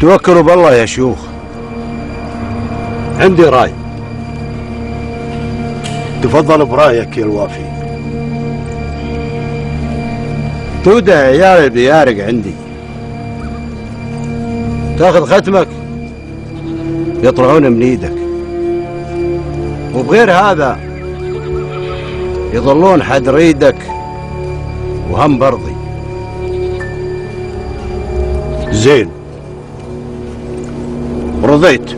توكلوا بالله يا شيوخ. عندي راي. تفضل برايك يا الوافي. تودع عيال البيارق عندي، تاخذ ختمك يطلعون من ايدك، وبغير هذا يظلون حدر ايدك وهم برضي. زين، رضيت.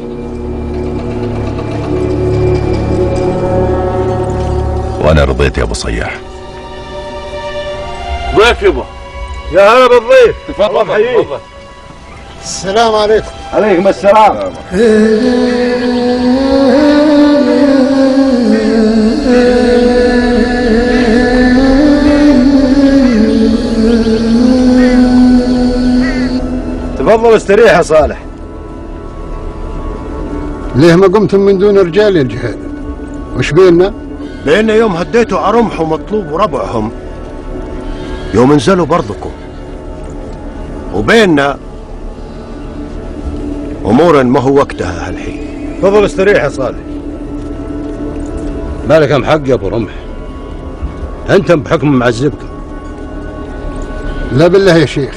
وانا رضيت يا ابو صياح. ضيف يبا. يا هلا بالضيف. تفضل تفضل. السلام عليكم. عليكم السلام. تفضل استريح يا صالح. ليه ما قمتم من دون رجال يا الجهاد؟ وش بيننا؟ بيننا يوم هديتوا عرمح ومطلوب وربعهم، يوم انزلوا برضكم، وبيننا امور ما هو وقتها هالحين. تفضل استريح يا صالح. مالك محق يا ابو رمح، انتم بحكم معذبكم. لا بالله يا شيخ،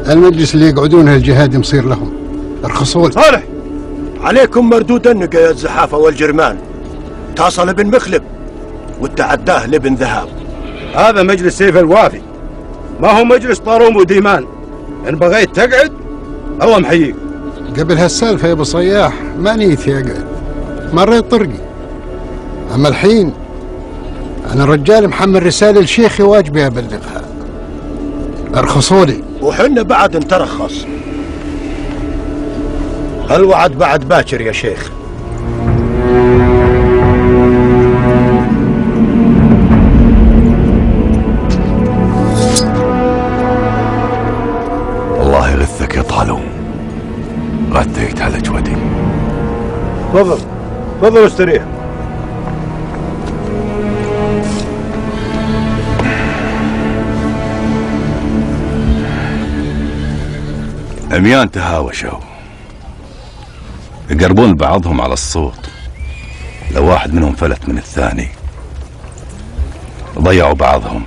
المجلس اللي يقعدونه الجهاد مصير لهم. ارخصوا لي. صالح، عليكم مردود النقا يا الزحافه والجرمان. تصل ابن مخلب وتعداه لابن ذهاب. هذا مجلس سيف الوافي، ما هو مجلس طاروم وديمان. ان بغيت تقعد الله محييك. قبل هالسالفه يا ابو صياح ما نيتي اقعد، مريت طرقي. اما الحين انا رجال محمل رساله لشيخي واجبي ابلغها. ارخصوا لي. وحنا بعد نترخص. الوعد بعد باكر يا شيخ. الله يغثك يا طالوم، غثيت على جودي. تفضل تفضل استريح. عميان تهاوشوا يقربون بعضهم على الصوت. لو واحد منهم فلت من الثاني ضيعوا بعضهم.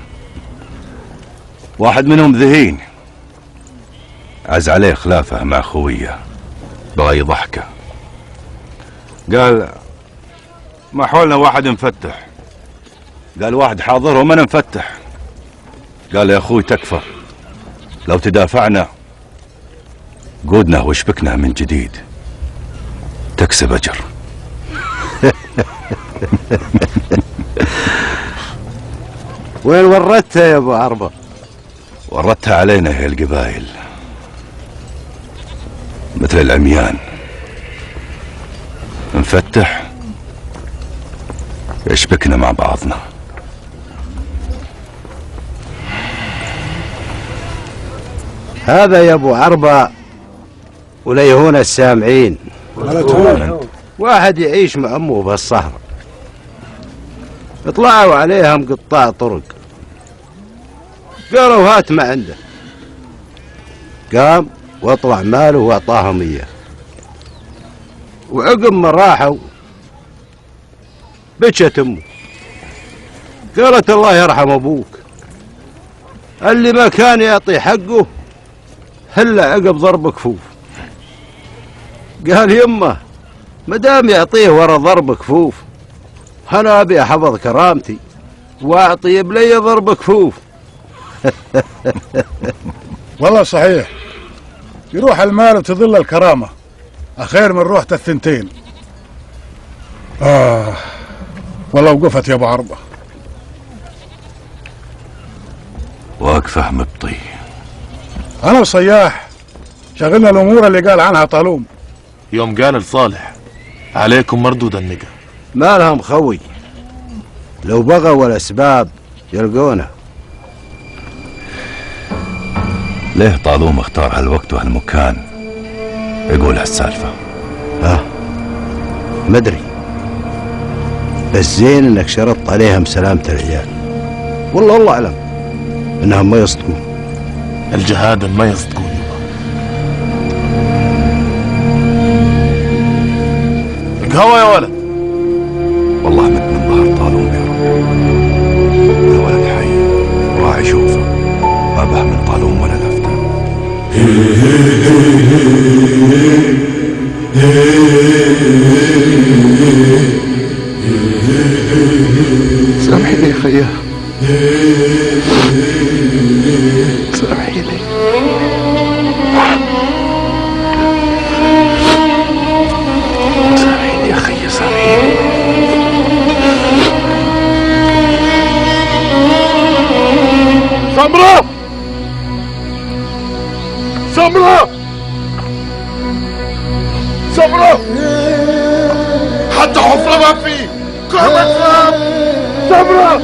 واحد منهم ذهين عز عليه خلافه مع خويه، بغى يضحكه. قال ما حولنا واحد مفتح. قال واحد حاضرهم انا مفتح. قال يا اخوي تكفى، لو تدافعنا قودنا وشبكنا من جديد تكسب اجر. وين وردتها يا ابو عربه؟ وردتها علينا هي القبائل مثل العميان، نفتح يشبكنا مع بعضنا. هذا يا ابو عربه وليهون السامعين. واحد يعيش مع امه بهالصحراء، اطلعوا عليهم قطاع طرق، قالوا هات ما عنده. قام واطلع ماله واعطاهم اياه. وعقب ما راحوا بكت امه، قالت الله يرحم ابوك اللي ما كان يعطي حقه هلا عقب ضرب كفوف. قال يمه ما دام يعطيه ورا ضرب كفوف، انا ابي احفظ كرامتي واعطي بلي ضرب كفوف. والله صحيح، يروح المال وتظل الكرامة أخير من روحة الثنتين. والله وقفت يا أبو عربة. واقفه مبطي. أنا وصياح شغلنا الأمور اللي قال عنها طالوم. يوم قال لصالح عليكم مردود النقا. ما لهم خوي، لو بغوا الاسباب يلقونه. ليه طالوم اختار هالوقت وهالمكان يقول هالسالفه؟ مدري، بس زين انك شرطت عليهم سلامة العيال. والله الله اعلم انهم ما يصدقون. الجهاد ما يصدقون يبا. قهوة يا ولد. والله من ظهر طالون يا رب. يا ولد حي وراعي شوفه، ما به من طالون ولا لفته. سامحيني يا خيا، سامحيني. سامحيني يا خيا، سامحيني. سمرة سمرة سمرة، حتى حفرة ما في، كلها تفهم. سمرة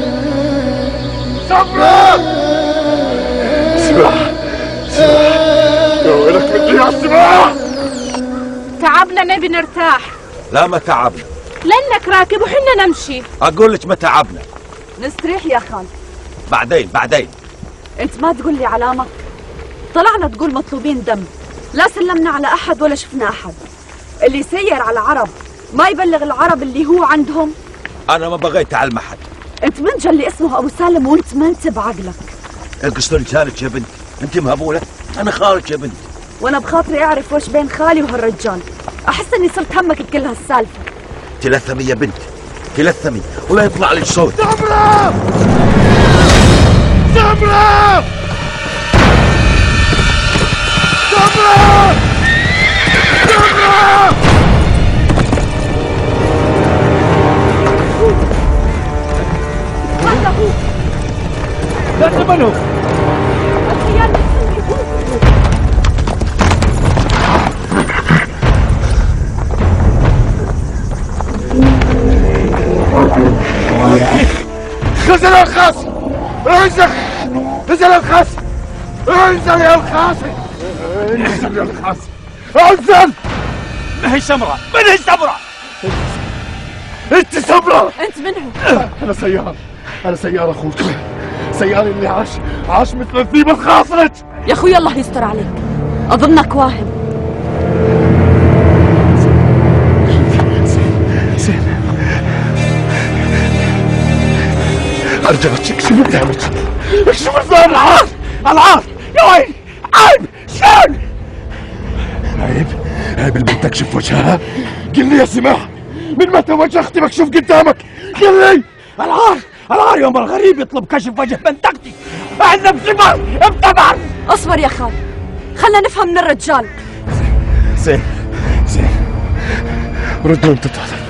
سمرة، سماح يا ويلك مني يا سماح. تعبنا نبي نرتاح. لا ما تعبنا، لانك راكب وحنا نمشي. اقول لك ما تعبنا. نستريح يا خال. بعدين انت ما تقول لي علامة. طلعنا تقول مطلوبين دم، لا سلمنا على احد ولا شفنا احد. اللي يسير على العرب ما يبلغ العرب اللي هو عندهم. انا ما بغيت اعلم احد. انت منجا اللي اسمه ابو سالم وانت ما انت بعقلك. القصة لسانك يا بنت، انت مهبولة، انا خالك يا بنت. وانا بخاطري اعرف وش بين خالي وهالرجال. احس اني صرت همك بكل هالسالفة. تلثمي يا بنت، تلثمي ولا يطلع لك صوت. سمرة سمرة سمرة سمرة. هذا هو. لا تمنوا. الخيال بتسمي هو. نزل الخاص، انزل نزل الخاص، انزل يا الخاص، انزل يا الخاص، انزل. من هي سمرة؟ من هي سمرة؟ انت سمرة. انت منهم. انا سيار اخوك، سياري اللي عاش مثل الذيب الخاصج. يا اخوي الله يستر عليك، اظنك واهم. زين ارجوك اكشف قدامك، اكشف قدام. العار يا ويلي، عيب شلون؟ عيب البنت تكشف وجهها. قل لي يا سماح، من متى وجه اختي مكشوف قدامك؟ قل لي. العار يوم الغريب يطلب كشف وجه بنتك. احنا بسمر بطبع. اصبر يا خال، خلنا نفهم من الرجال. زين ردوا انت طالب.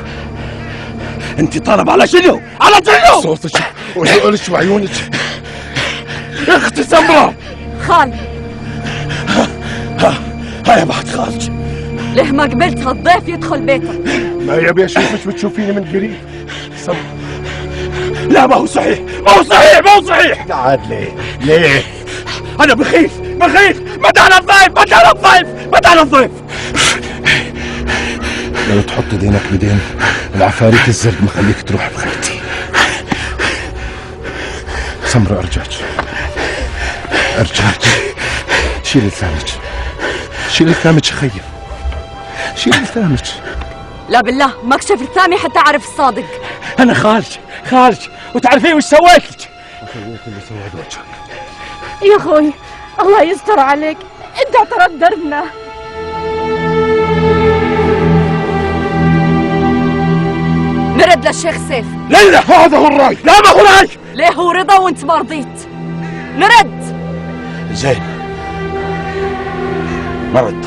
انت طالب على شنو؟ على شنو؟ صوتك وذوقك وعيونك. يا اختي سمرة. خال، هيا بعد خالك. ليه ما قبلت هالضيف يدخل بيتك؟ ما يبي اشوفك بتشوفيني من قريب. سمرة لا، ما هو صحيح، ما هو صحيح. عاد ليه؟ انا بخيف مدعنا الضيف. لو تحط دينك بدين العفاريت الزرق مخليك تروح بخيتي. سمرة ارجاك شيل لسانك خير، شيل لسانك. لا بالله ما كشف الثاني حتى اعرف الصادق. انا خالك وتعرفين وش سويت لك؟ اللي سواه وجهك. يا اخوي الله يستر عليك، انت اعترضت دربنا. نرد للشيخ سيف. لا هذا هو الراي. لا ما هو راي. ليه هو رضا وانت ما رضيت؟ نرد. زين نرد.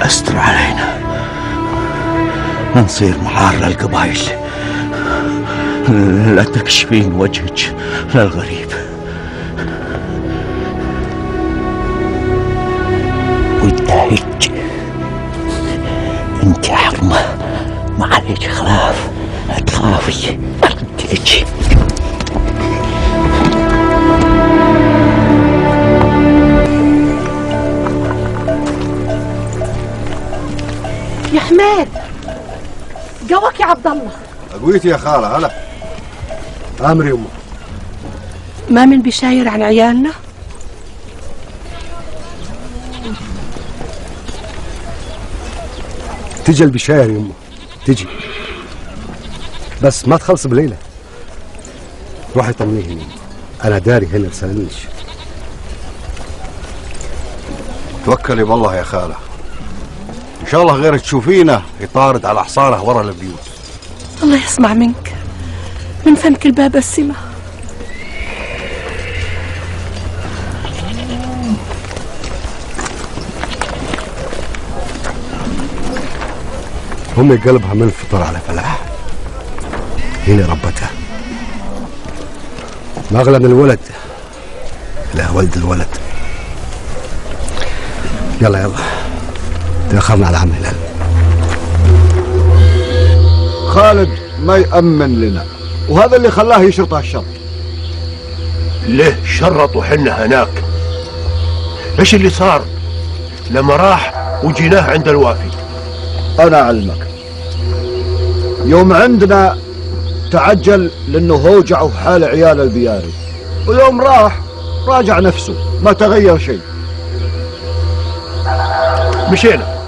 استر علينا، نصير معار للقبايل. لا تكشفين وجهك للغريب. ودايك انت حرمة، ما عليك خلاف، لا تخافي. قلتلك يا حميد قواك يا عبد الله. قويت يا خالة. هلا امري امك. ما من بشاير عن عيالنا؟ تجي البشاير يمه، تجي بس ما تخلص بليلة. روحي طمنيه يمه، أنا داري هنا تسألنيش. توكلي بالله يا خالة، إن شاء الله غير تشوفينا يطارد على حصانه ورا البيوت. الله يسمع منك، من فمك الباب السمة. أمي قلبها من الفطر على فلاح، هنا ربتها، ما أغلى من الولد، لا ولد الولد. يلا يلا تأخرنا على عم هلال. خالد ما يأمن لنا، وهذا اللي خلاه يشرط الشرط. ليه شرط وحنا هناك؟ ايش اللي صار لما راح وجيناه عند الوافي؟ أنا أعلمك، يوم عندنا تعجل لأنه هوجعه حال عيال البياري، ويوم راح راجع نفسه ما تغير شيء. مشينا.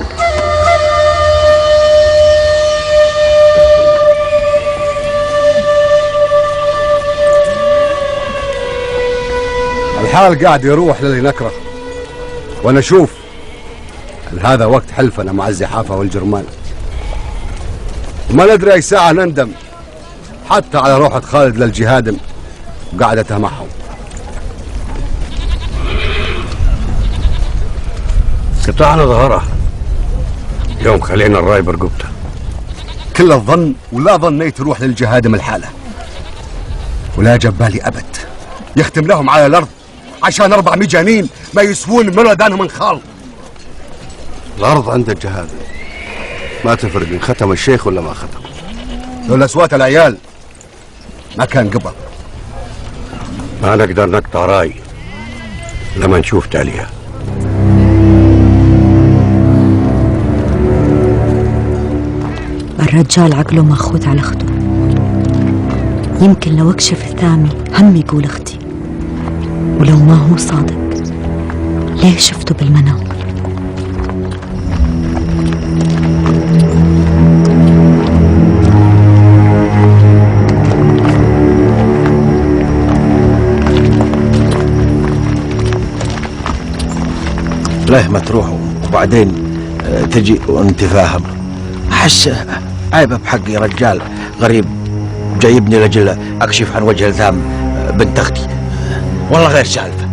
الحال قاعد يروح للي نكره، وانا اشوف هذا وقت حلفنا مع الزحافه والجرمان، وما ندري اي ساعه نندم حتى على روحة خالد للجهاد وقعدتها معهم. قطعنا ظهره يوم خلينا الراي برقبته. كل الظن ولا ظنيت تروح للجهاد من الحاله، ولا جبالي ابد يختم لهم على الارض عشان 4 مجانين ما يسوون من ولدانهم انخال. الارض عند الجهاد ما تفرق ان ختم الشيخ ولا ما ختم. لولا اصوات العيال ما كان قبل. ما نقدر نقطع راي لما نشوف تاليها. الرجال عقله ماخوذ على اخته، يمكن لو اكشف الثامي هم يقول اختي، ولو ما هو صادق ليه شفته بالمنام؟ ليه ما تروحوا وبعدين تجي وانت فاهم؟ احس عيبه بحقي، رجال غريب جايبني لاجل اكشف عن وجه الثام بنت اختي، والله غير سالفه.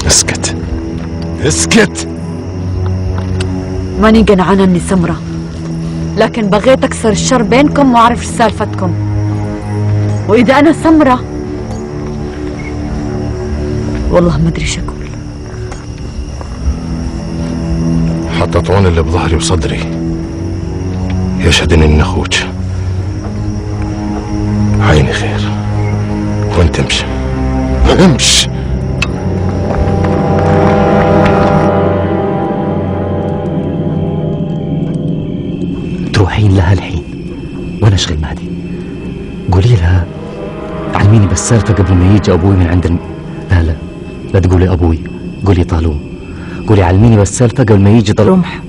اسكت اسكت. ماني قنعانة اني سمرة، لكن بغيت اكسر الشر بينكم واعرف ايش سالفتكم، واذا انا سمرة والله ما ادري شكون. حتى طوان اللي بظهري وصدري يشهد اني اخوك. عيني خير، وانت امشي امشي. تروحين لها الحين وانا اشغل مهدي، قولي لها علميني بالسالفه قبل ما يجي ابوي من عند لا لا تقولي ابوي، قولي طالون، قولي علميني بالسالفه قبل ما يجي رمح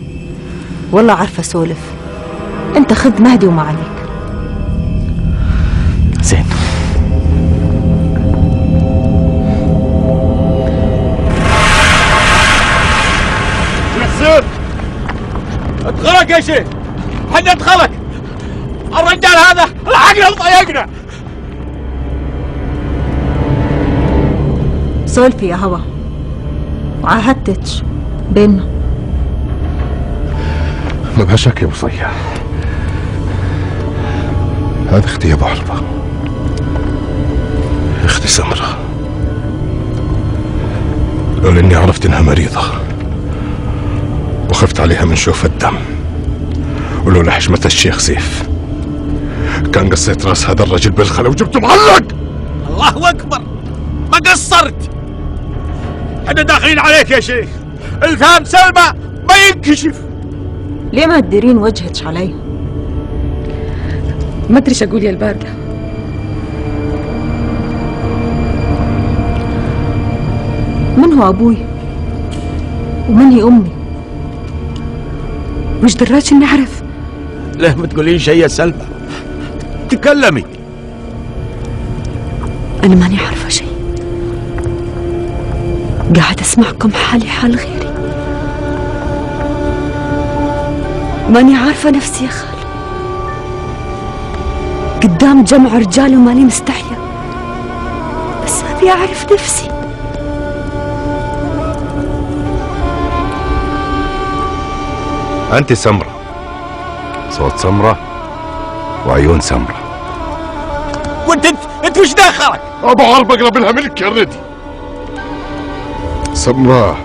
والله عارفه اسولف، انت خذ مهدي وما عليك. زين. شو يصير؟ ادخلك يا شيخ، حد ادخلك. الرجال هذا الحقنا وضايقنا. سولفي يا هوا، وعاهدتك بيننا. ما بهشك يا ابو صياح، هذه اختي يا ابو حربه، اختي سمره. لولا اني عرفت انها مريضه وخفت عليها من شوف الدم، ولولا حشمه الشيخ سيف كان قصيت راس هذا الرجل بالخلا وجبته معلق. الله اكبر، ما قصرت. احنا داخلين عليك يا شيخ، الفهم سلمى ما ينكشف. ليه ما تديرين وجهك علي؟ ما ادري ايش اقول يا البارده. من هو ابوي ومن هي امي؟ وش دراج اني اعرف؟ ليه ما تقولين شيء يا سلمى؟ تكلمي. انا ماني عارفه شيء، قاعد اسمعكم حالي حال غيري، ماني عارفه نفسي يا خال، قدام جمع رجال وماني مستحيه، بس ابي اعرف نفسي. أنت سمرة، صوت سمرة وعيون سمرة. وانت وش داخلك؟ ابو عرب اقرب لها منك يا ردي. سمراء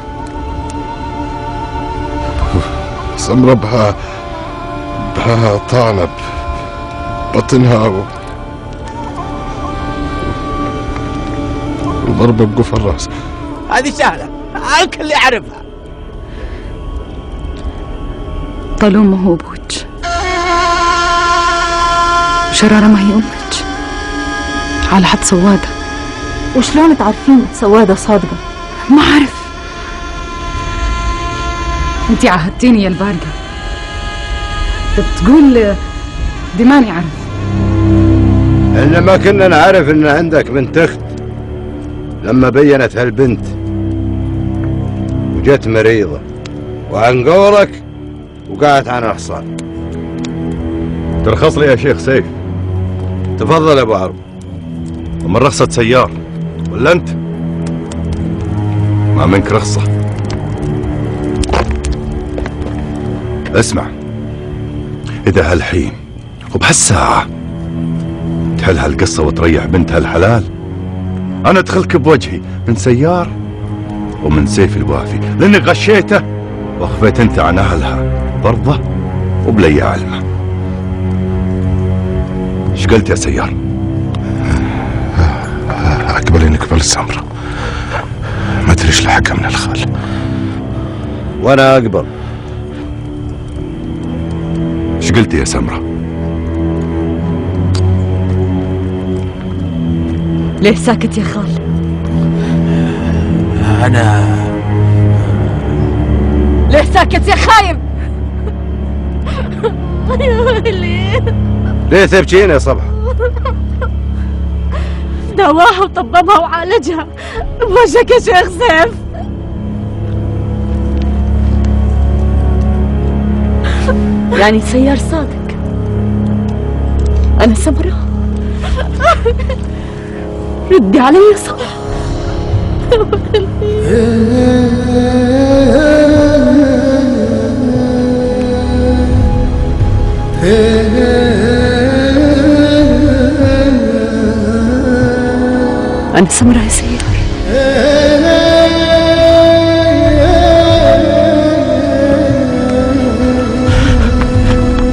بها طعنب بطنها وضربة بقف الراس. هذه سهلة، الكل يعرفها. طالون ما هو ابوج، وشرارة ما هي امك، على حد سوادة. وشلون تعرفين سوادة صادقة؟ ما اعرف. انتي عهدتيني يا البارقة، بتقول دي ماني عارف. إحنا ما كنا نعرف إن عندك بنت أخت لما بينت هالبنت وجت مريضة وعن قورك وقعت عن الحصان. ترخص لي يا شيخ سيف. تفضل يا ابو عرب. ومن رخصة سيار ولا انت؟ ما منك رخصة. اسمع، اذا هالحين وبهالساعة تحل هالقصة وتريح بنت هالحلال، انا ادخلك بوجهي من سيار ومن سيف الوافي، لاني غشيته واخفيت انت عن اهلها برضه وبلي علمه. ايش قلت يا سيار؟ اقبل انك قبل السمرة، ما ادري ايش لحقها من الخال. وانا اقبل. ايش قلت يا سمرة؟ ليه ساكت يا خال؟ أنا ليه ساكت يا خايب؟ ليه تبكين يا صبح؟ دواها وطببها وعالجها بوجهك يا شيخ سيف. يعني سيار صادق، أنا سمرة. ردي علي يا صبح. أنا سمرة يا سيار.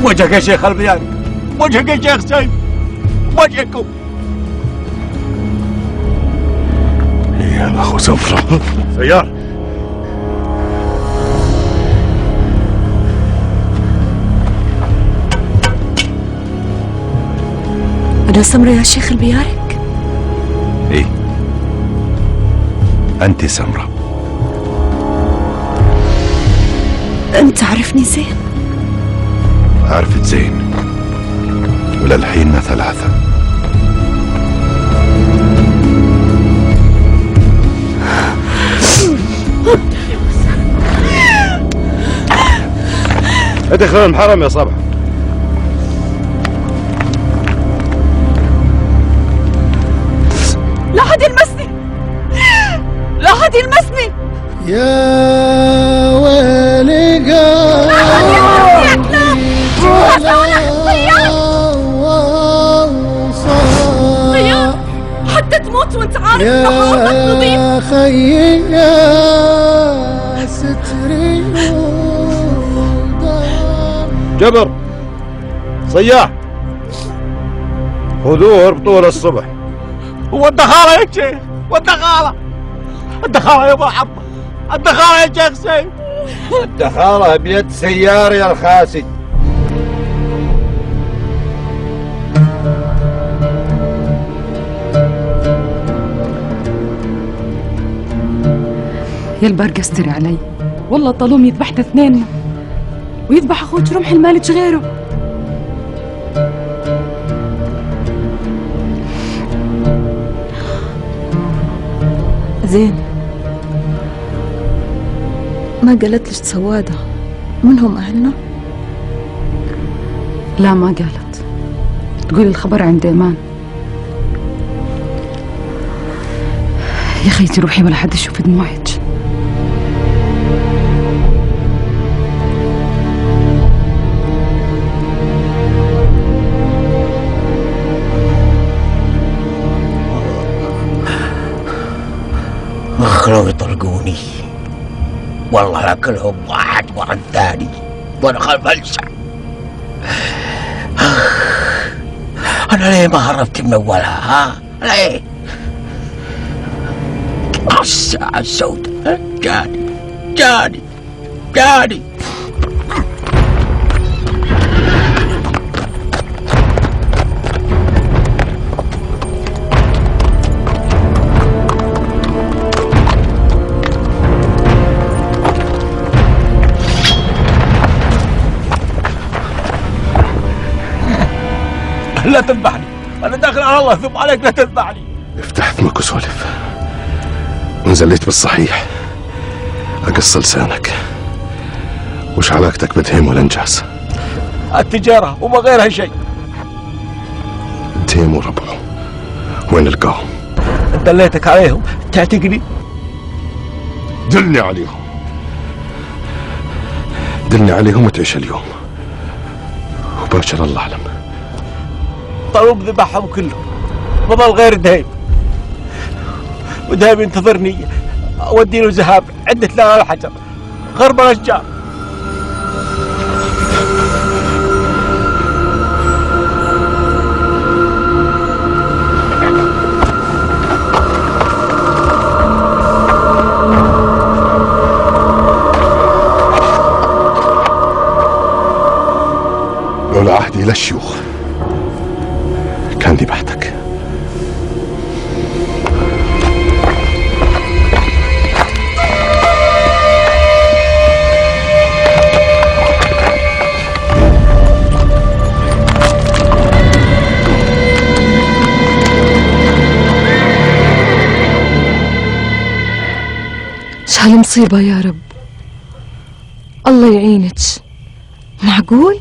وجهك يا شيخ البيان، وجهك يا شيخ سيف، وجهكم. يا اخو سمرة. سيار أنا سمرة يا شيخ البيارك. ايه انت سمرة. أنت عارفني زين. عرفت زين، وللحين ثلاثة. ادخل المحرم يا صبح. لا حد يلمسني، لا حد يلمسني. يا ويلي صياد، حتى تموت وانت عارف يا خيي يا ستري. جبر صياح، خذوه اربطوه للصبح. والدخالة يا شيخ، والدخالة، الدخالة يا ابو حبة، الدخالة يا شيخ سيف. الدخالة بيد سيار يا الخاسي. يا البرقة استري علي، والله طالوم يذبحنا اثنيننا. ويذبح أخوك رمح المالج غيره. زين، ما قالت لك سوادة منهم أهلنا؟ لا ما قالت، تقول الخبر عند إيمان. يا خيتي روحي ولا حد يشوف دموعك. خلوا يطلقوني والله لا كلهم واحد ورا الثاني وانا خلف الشع. انا ليه ما هربت من اولها؟ ها ليه؟ الساعة السوداء جاني لا تذبحني، انا داخل على الله ثم عليك لا تذبحني. افتح فمك وسولف، ونزليت بالصحيح اقص لسانك. وش علاقتك بتهيم والانجاز؟ التجارة وما غيرها شيء. تهيم وربعه وين نلقاهم؟ دليتك عليهم تعتقني؟ دلني عليهم وتعيش اليوم، وباشر الله اعلم. طلوب ذبحهم كلهم، ما ظل غير دهيم، ودهيم ينتظرني اودي له ذهب عدة لها الحجر غرب الاشجار. لولا عهدي للشيوخ كان ذبحتك. ايش هالمصيبة يا رب، الله يعينك. معقول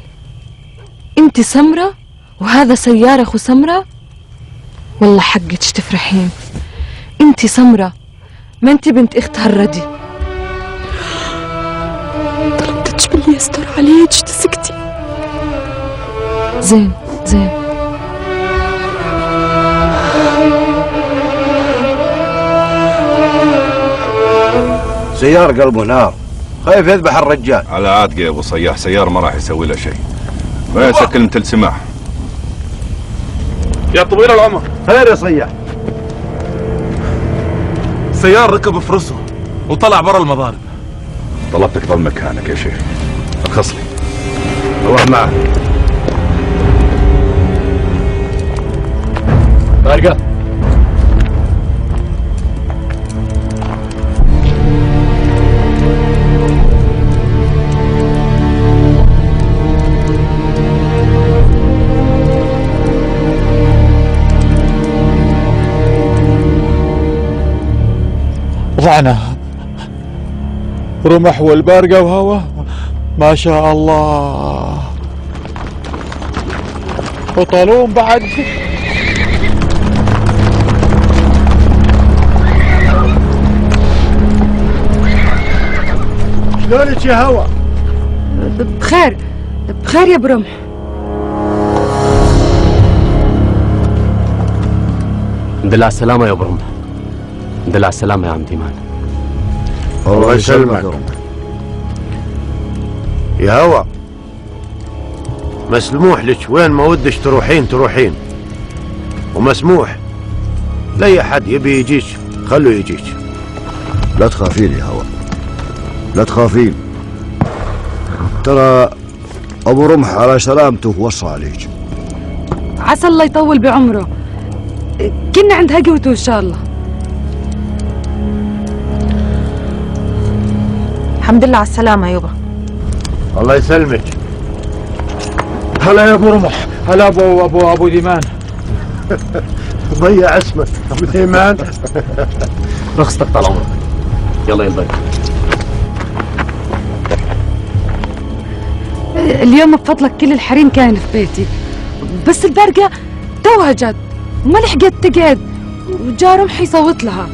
انت سمرة وهذا سيارة اخو سمرة؟ والله حقك تفرحين، انت سمرة ما انت بنت اختها الردي. طلبتك باللي يستر عليك تسكتي. زين سيار قلبه نار، خايف يذبح الرجال. على عاتقه يا ابو صياح، سيار ما راح يسوي له شيء. وينسى كلمة السماح. يا طويل العمر. خير يا صياح. سيار ركب فرسه وطلع برا المضارب. طلبتك ضل مكانك يا شيخ. ارخص لي. روح معه. بارقة. ضعنا رمح والبارقة وهوا ما شاء الله، وطالون بعد. شلونك يا هوا؟ بخير يا برمح. الحمد لله على السلامة يا ابو رمح. الحمد لله على السلامة يا عم ديمان. الله يسلمك يا هوا. مسموح لك وين ما ودش تروحين، ومسموح لاي حد يبي يجيك خلوا يجيك. لا تخافين يا هوا، لا تخافين، ترى ابو رمح على سلامته وصى عليك. عسى الله يطول بعمره، كنا عند هقوته ان شاء الله. الحمد لله على السلامة يبا. الله يسلمك. هلا يا ابو رمح، هلا ابو ديمان. ضيع اسمك ابو ديمان. رخصتك طال عمرك. يلا يا البيت. اليوم بفضلك كل الحريم كان في بيتي، بس البرقة توها جد وما لحقت تقعد، وجا رمحي يصوت لها.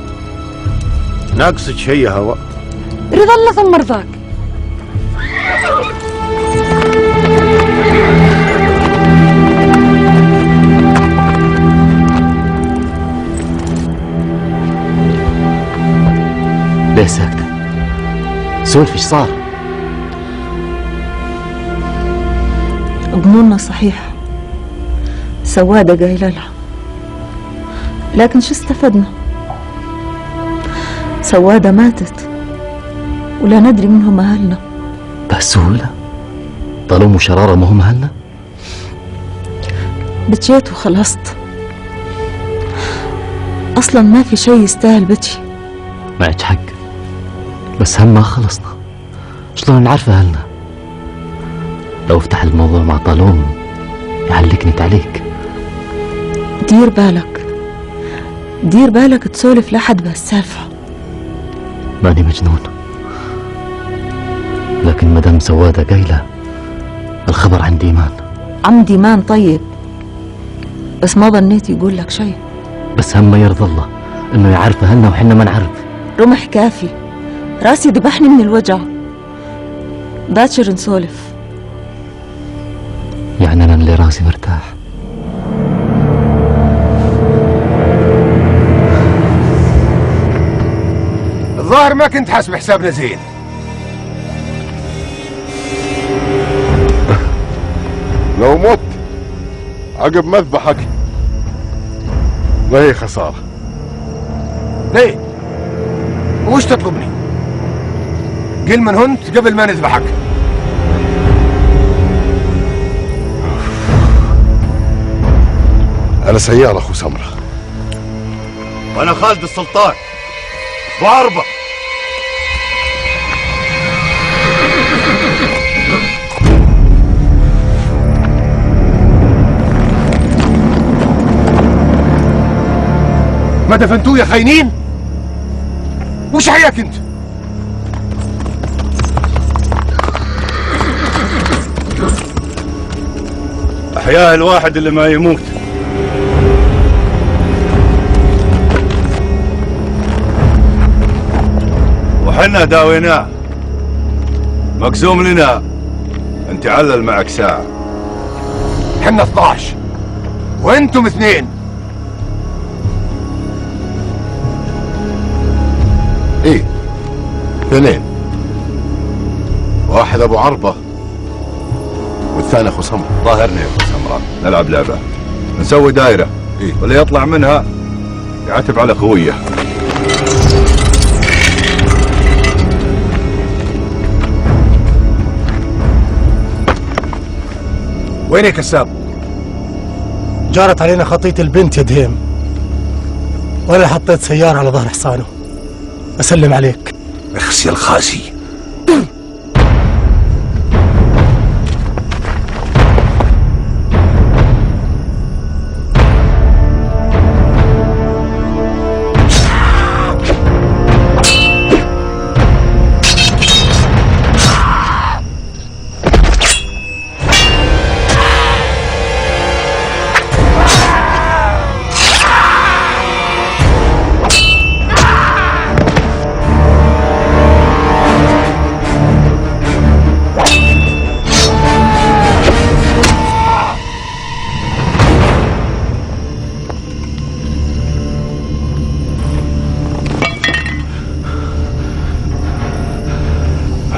ناقصك شيء يا هوا؟ رضا الله ثم رضاك. ليه ساكتة؟ سولف ايش صار؟ ظنونا صحيح، سوادة قايلة لها، لكن شو استفدنا؟ سوادة ماتت ولا ندري منهم أهلنا. بهالسهولة؟ طالوم وشرارة ما هم أهلنا؟ بتجيت وخلصت، أصلا ما في شيء يستاهل بتشي. معك حق، بس هم ما خلصنا. شلون نعرف أهلنا؟ لو افتح الموضوع مع طالوم يعلقني عليك. دير بالك، دير بالك تسولف لحد بهالسالفة. ماني مجنون، لكن مدام سوادة قايلة الخبر عن ديمان. عم ديمان طيب، بس ما ظنيت يقول لك شيء. بس هم ما يرضى الله انه يعرف اهلنا وحنا ما نعرف. رمح كافي، راسي ذبحني من الوجع. باكر نسولف. يعني انا اللي راسي مرتاح. الظاهر ما كنت حاسب حسابنا زين. لو مت عقب مذبحك ضهي خسارة. ليه؟ وش تطلبني؟ قل من هنت قبل ما نذبحك. أنا سيار أخو سمرة. وأنا خالد السلطان وعربة. ما دفنتوه يا خاينين؟ وش حياك انت؟ أحياء الواحد اللي ما يموت. وحنا داويناه، مقسوم لنا انت علل معك ساعة. حنا 12 وانتم 2. ايه 2، واحد ابو عربة والثاني اخو سمرة. ظاهرني يا اخو سمرة، نلعب لعبة، نسوي دايرة. إيه؟ واللي يطلع منها يعتب على خويه. وين يا كساب؟ جارت علينا خطية البنت يا دهيم، وانا حطيت سيارة على ظهر حصانه. اسلم عليك. اخس يا الخاسي.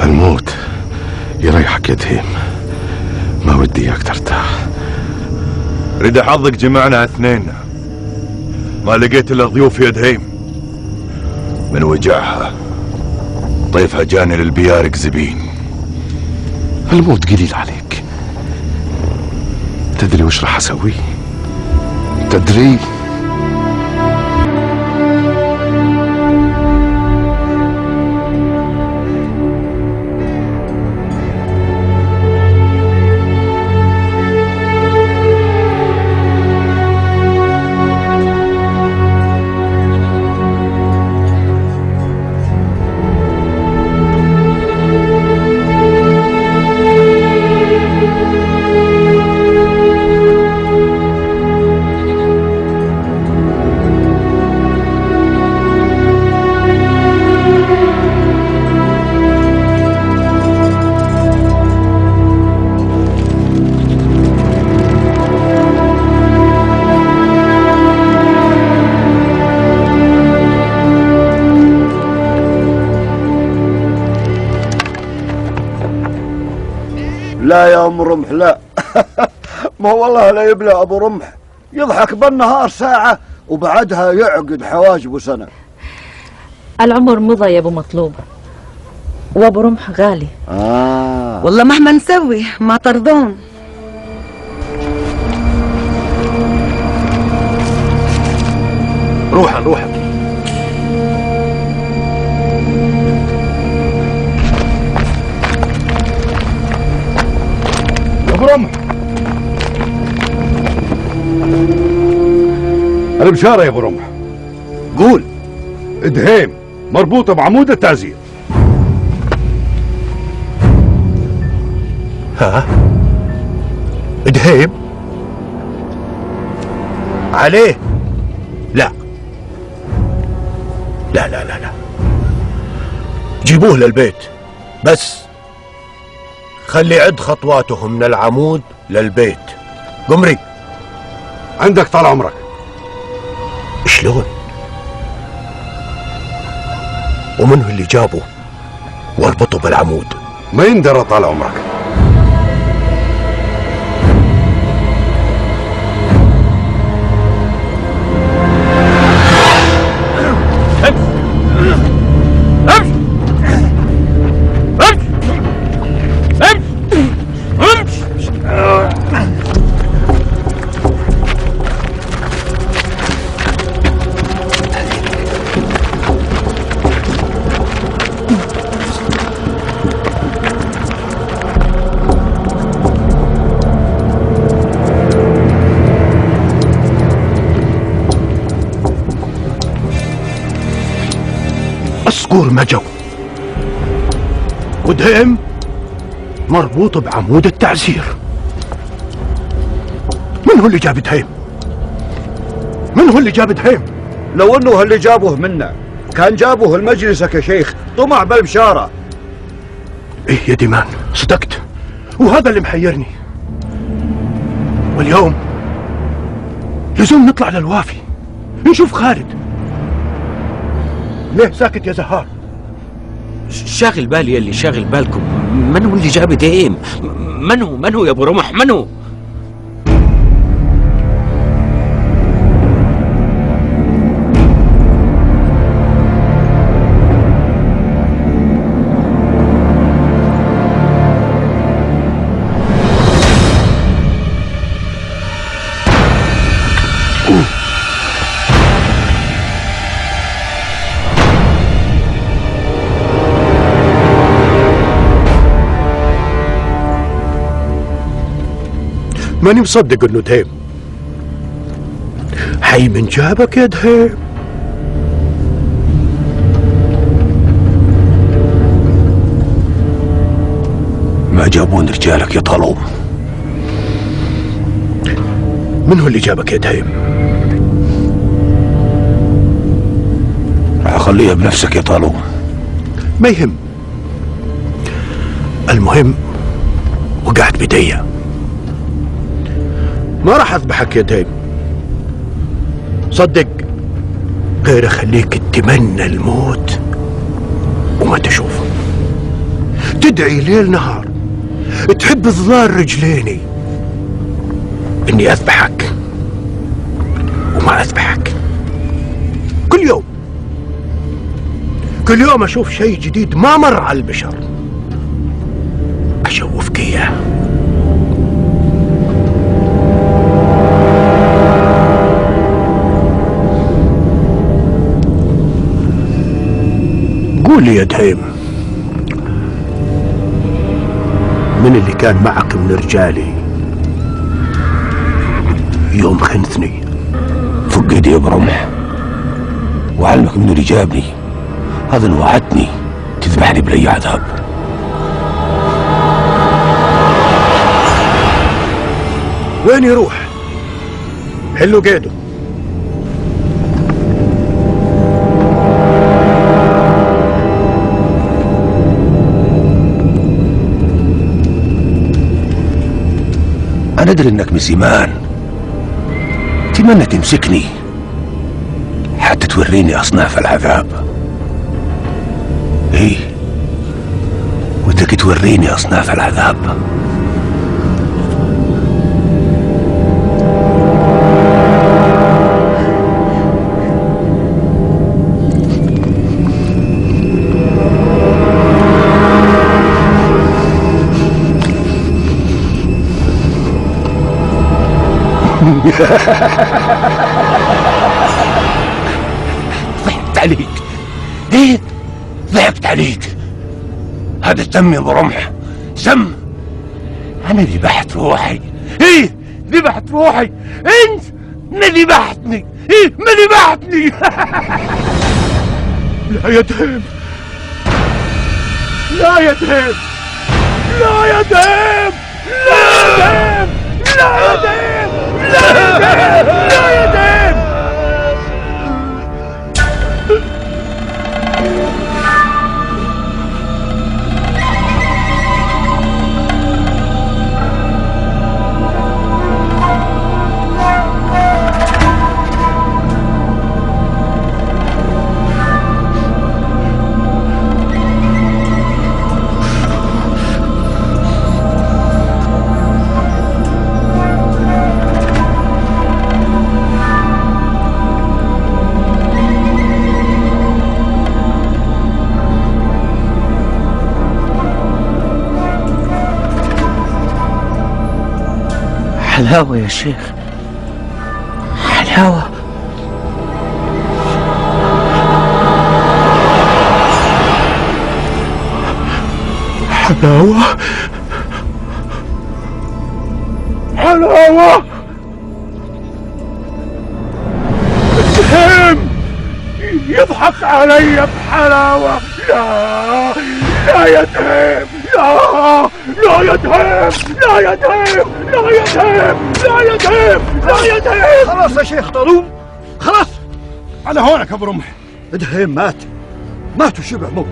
الموت يريحك يا دهيم، ما ودي اياك ترتاح. رد حظك جمعنا 2، ما لقيت الا ضيوف يا دهيم. من وجعها طيفها جاني للبيارق زبين. الموت قليل عليك. تدري وش راح اسوي؟ تدري؟ لا يا ام رمح لا. ما والله لا يبلى ابو رمح، يضحك بالنهار ساعة وبعدها يعقد حواجبه سنة. العمر مضى يا ابو مطلوب، وابو رمح غالي. والله مهما نسوي ما ترضون. روحا روحا. ابو رمح، البشارة يا ابو رمح. قول. دهيم مربوطة بعمود التعزير. ها؟ دهيم عليه؟ لا لا لا لا لا، جيبوه للبيت، بس خلي عد خطواته من العمود للبيت. قمري عندك طال عمرك. شلون؟ ومنه اللي جابه واربطه بالعمود؟ ما يندرى طال عمرك. الصقور ما جو، ودهيم مربوط بعمود التعزير. من هو اللي جاب دهيم؟ من هو اللي جاب دهيم؟ لو انه اللي جابه منا كان جابه لمجلسك يا شيخ، طمع بالبشارة. ايه يا ديمان، صدقت، وهذا اللي محيرني. واليوم لزوم نطلع للوافي نشوف خالد. ليه ساكت يا زهار؟ شاغل بالي اللي شاغل بالكم. من هو اللي جاب دهيم؟ من هو يا ابو رمح؟ من هو؟ ماني مصدق انه دهيم. حي من جابك يا دهيم؟ ما جابون رجالك يا طالوم. من هو اللي جابك يا دهيم؟ خليها بنفسك يا طالوم. ما يهم، المهم وقعت بدي. ما راح اذبحك يا دهيم، صدق، غير اخليك تتمنى الموت وما تشوفه، تدعي ليل نهار، تحب ظلال رجليني اني اذبحك وما اذبحك. كل يوم اشوف شيء جديد ما مر على البشر اشوفك اياه. قول لي يا دهيم، من اللي كان معك من رجالي يوم خنثني؟ فك ايدي يا برمح، وعلمك منو اللي جابني. هذا اللي وعدتني تذبحني بلي عذاب. وين يروح؟ حلو قيده. أنا أدري إنك من زمان تمنى تمسكني حتى توريني أصناف العذاب. إيه، ودك توريني أصناف العذاب ضحكت عليك. ليه؟ ضحكت عليك. هذا دم يا ابو رمح، دم. انا ذبحت روحي. ايه ذبحت روحي. انت ما ذبحتني. ايه ما ذبحتني. لا يا دهيم، لا يا دهيم، لا يا دهيم، لا يا دهيم، لا يا دهيم، لا يا دهيم، لا يا دهيم. حلاوة يا شيخ، حلاوة. حلاوة، حلاوة. دهيم يضحك علي بحلاوة. لا لا يا دهيم، لا لا يا دهيم، لا يا دهيم، لا يا دهيم، لا يا دهيم، لا يا دهيم. خلاص يا شيخ طالوم، خلاص. على هونك ابو رمح. دهيم مات وشبع موت.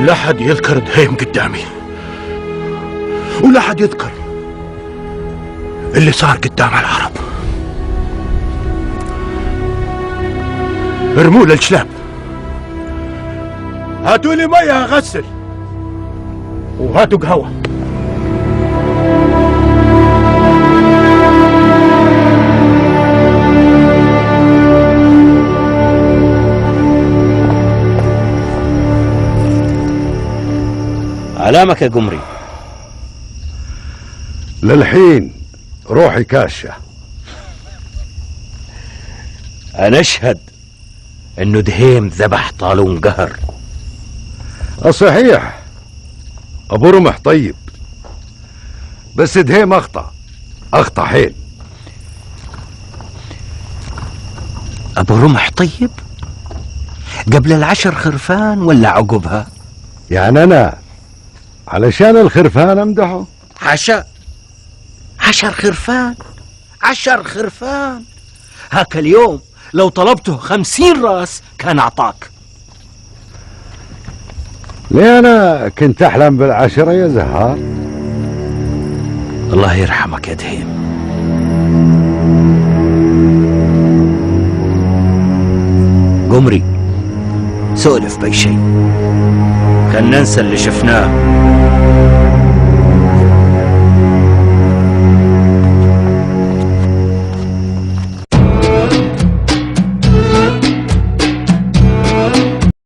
لا حد يذكر دهيم قدامي، ولا حد يذكر اللي صار قدام العرب. ارموه للجلاب، هاتوا لي ميه اغسل، وهاتوا قهوه. علامك يا قمري. للحين روحي كاشة. أنا أشهد إنه دهيم ذبح طالون قهر. صحيح، أبو رمح طيب، بس دهيم أخطأ حيل. أبو رمح طيب؟ قبل العشر خرفان ولا عقبها؟ يعني أنا علشان الخرفان أمدحه؟ حاشا، 10 خرفان، 10 خرفان. هاك اليوم لو طلبته 50 راس كان أعطاك. ليه أنا كنت أحلم بالعشرة يا زهار؟ الله يرحمك يا دهيم. قمري، سولف بأي شيء، خلنا ننسى اللي شفناه